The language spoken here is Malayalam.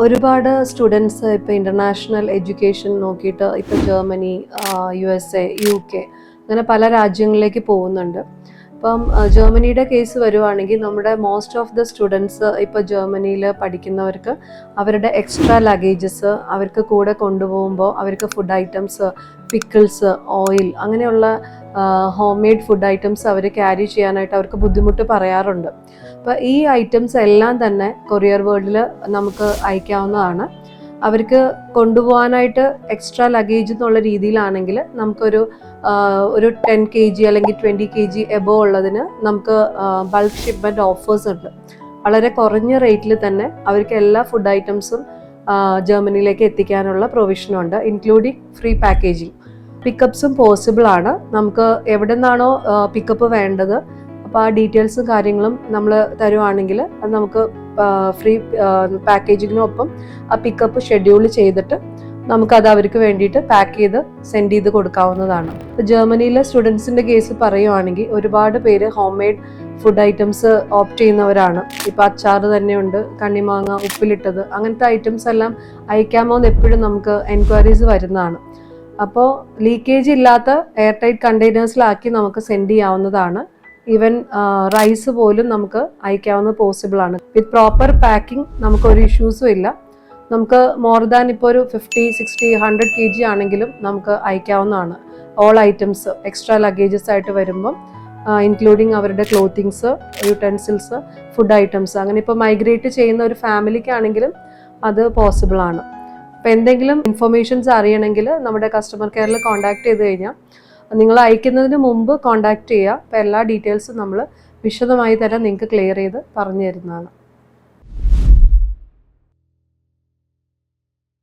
ഒരുപാട് സ്റ്റുഡൻസ് ഇപ്പോൾ ഇൻ്റർനാഷണൽ എഡ്യൂക്കേഷൻ നോക്കിയിട്ട് ഇപ്പോൾ ജർമ്മനി, USA, UK അങ്ങനെ പല രാജ്യങ്ങളിലേക്ക് പോകുന്നുണ്ട്. ഇപ്പം ജർമ്മനിയുടെ കേസ് വരുവാണെങ്കിൽ നമ്മുടെ മോസ്റ്റ് ഓഫ് ദ സ്റ്റുഡൻസ് ഇപ്പോൾ ജർമ്മനിയിൽ പഠിക്കുന്നവർക്ക് അവരുടെ എക്സ്ട്രാ ലഗേജസ് അവർക്ക് കൂടെ കൊണ്ടുപോകുമ്പോൾ അവർക്ക് ഫുഡ് ഐറ്റംസ്, പിക്കിൾസ്, ഓയിൽ അങ്ങനെയുള്ള ഹോം മെയ്ഡ് ഫുഡ് ഐറ്റംസ് അവർ ക്യാരി ചെയ്യാനായിട്ട് അവർക്ക് ബുദ്ധിമുട്ട് പറയാറുണ്ട്. അപ്പോൾ ഈ ഐറ്റംസ് എല്ലാം തന്നെ കൊറിയർ വേൾഡിൽ നമുക്ക് അയക്കാവുന്നതാണ്. അവർക്ക് കൊണ്ടുപോകാനായിട്ട് എക്സ്ട്രാ ലഗേജ് എന്നുള്ള രീതിയിലാണെങ്കിൽ നമുക്കൊരു 10 kg അല്ലെങ്കിൽ 20 kg എബോ ഉള്ളതിന് നമുക്ക് ബൾക്ക് ഷിപ്മെൻറ്റ് ഓഫേഴ്സ് ഉണ്ട്. വളരെ കുറഞ്ഞ റേറ്റിൽ തന്നെ അവർക്ക് എല്ലാ ഫുഡ് ഐറ്റംസും ജർമ്മനിയിലേക്ക് എത്തിക്കാനുള്ള പ്രൊവിഷനുണ്ട്, ഇൻക്ലൂഡിങ് ഫ്രീ പാക്കേജിങ്. പിക്കപ്സും പോസിബിൾ ആണ്. നമുക്ക് എവിടെ നിന്നാണോ പിക്കപ്പ് വേണ്ടത് അപ്പോൾ ആ ഡീറ്റെയിൽസും കാര്യങ്ങളും നമ്മൾ തരുവാണെങ്കിൽ അത് നമുക്ക് ഫ്രീ പാക്കേജിങ്ങിനൊപ്പം ആ പിക്കപ്പ് ഷെഡ്യൂൾ ചെയ്തിട്ട് നമുക്കത് അവർക്ക് വേണ്ടിയിട്ട് പാക്ക് ചെയ്ത് സെൻഡ് ചെയ്ത് കൊടുക്കാവുന്നതാണ്. ജർമ്മനിയിലെ സ്റ്റുഡൻസിൻ്റെ കേസ് പറയുവാണെങ്കിൽ ഒരുപാട് പേര് home made food items opt ചെയ്യുന്നവരാണ്. ഇപ്പോൾ അച്ചാർ തന്നെയുണ്ട്, കണ്ണിമാങ്ങ, ഉപ്പിലിട്ടത്, അങ്ങനത്തെ ഐറ്റംസ് എല്ലാം അയക്കാമോ എന്ന് എപ്പോഴും നമുക്ക് എൻക്വയറീസ് വരുന്നതാണ്. അപ്പോൾ ലീക്കേജ് ഇല്ലാത്ത എയർ ടൈറ്റ് കണ്ടെയ്നേഴ്സിലാക്കി നമുക്ക് സെൻഡ് ചെയ്യാവുന്നതാണ്. ഈവൻ റൈസ് പോലും നമുക്ക് അയക്കാവുന്നത് പോസിബിൾ ആണ്. വിത്ത് പ്രോപ്പർ പാക്കിംഗ് നമുക്കൊരു ഇഷ്യൂസും ഇല്ല. നമുക്ക് മോർ ദാൻ ഇപ്പോൾ ഒരു 50, 60, 100 kg ആണെങ്കിലും നമുക്ക് അയക്കാവുന്നതാണ്. ഓൾ ഐറ്റംസ് എക്സ്ട്രാ ലഗേജസ് ആയിട്ട് വരുമ്പം ഇൻക്ലൂഡിങ് അവരുടെ ക്ലോത്തിങ്സ്, യുടെൻസിൽസ്, ഫുഡ് ഐറ്റംസ്, അങ്ങനെ ഇപ്പോൾ മൈഗ്രേറ്റ് ചെയ്യുന്ന ഒരു ഫാമിലിക്കാണെങ്കിലും അത് പോസിബിൾ ആണ്. അപ്പോൾ എന്തെങ്കിലും ഇൻഫർമേഷൻസ് അറിയണമെങ്കിൽ നമ്മുടെ കസ്റ്റമർ കെയറിൽ കോൺടാക്ട് ചെയ്ത് കഴിഞ്ഞാൽ നിങ്ങൾ അയക്കുന്നതിന് മുമ്പ് കോൺടാക്ട് ചെയ്യുക. അപ്പോൾ എല്ലാ ഡീറ്റെയിൽസും നമ്മൾ വിശദമായി തന്നെ നിങ്ങൾക്ക് ക്ലിയർ ചെയ്ത് പറഞ്ഞു തരുന്നതാണ്.